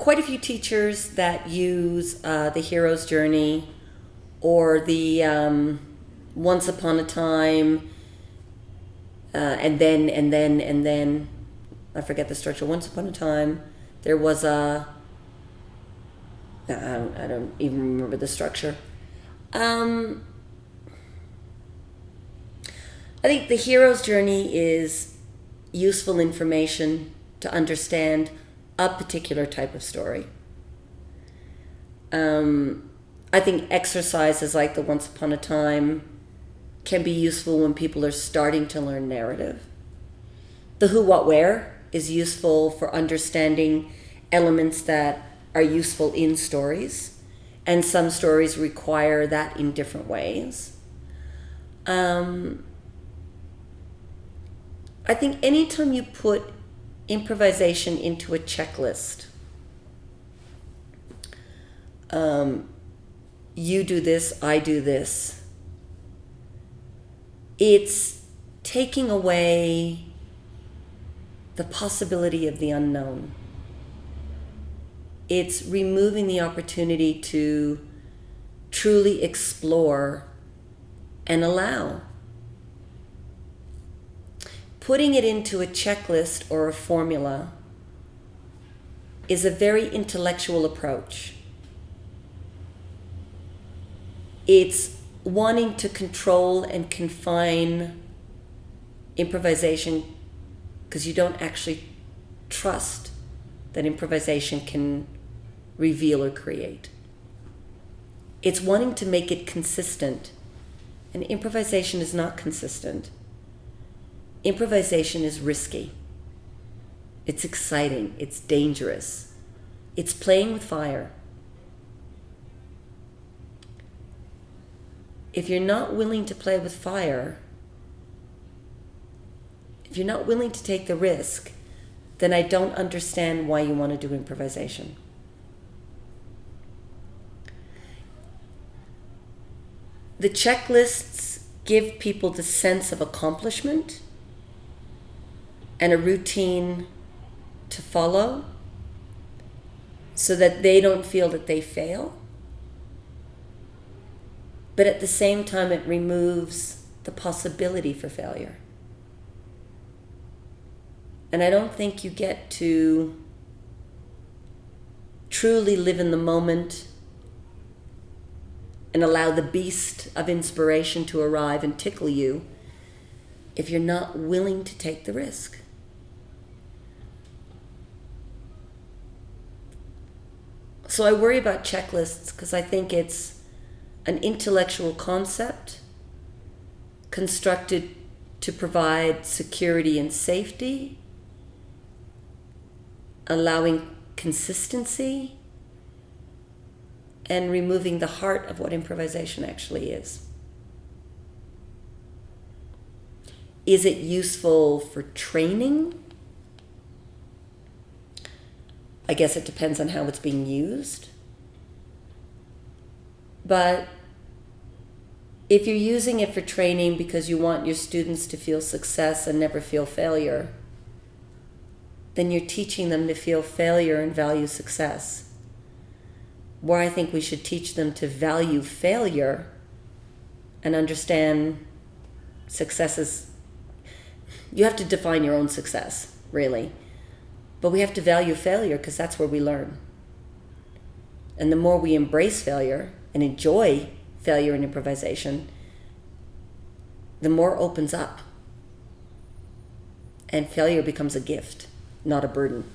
quite a few teachers that use the hero's journey or the once upon a time, and then, I forget the structure. Once upon a time, there was I don't even remember the structure. I think the hero's journey is useful information to understand a particular type of story. I think exercises like the once upon a time can be useful when people are starting to learn narrative. The who, what, where is useful for understanding elements that are useful in stories, and some stories require that in different ways. I think anytime you put improvisation into a checklist, you do this, I do this, it's taking away the possibility of the unknown. It's removing the opportunity to truly explore and allow. Putting it into a checklist or a formula is a very intellectual approach. It's wanting to control and confine improvisation because you don't actually trust that improvisation can reveal or create. It's wanting to make it consistent, and improvisation is not consistent. Improvisation is risky. It's exciting. It's dangerous. It's playing with fire. If you're not willing to play with fire, if you're not willing to take the risk, then I don't understand why you want to do improvisation. The checklists give people the sense of accomplishment and a routine to follow so that they don't feel that they fail. But at the same time, it removes the possibility for failure. And I don't think you get to truly live in the moment and allow the beast of inspiration to arrive and tickle you if you're not willing to take the risk. So I worry about checklists because I think it's an intellectual concept constructed to provide security and safety, allowing consistency, and removing the heart of what improvisation actually is. Is it useful for training? I guess it depends on how it's being used. But if you're using it for training because you want your students to feel success and never feel failure, then you're teaching them to feel failure and value success. Where I think we should teach them to value failure and understand success is, you have to define your own success, really. But we have to value failure because that's where we learn. And the more we embrace failure and enjoy failure and improvisation, the more opens up. And failure becomes a gift, not a burden.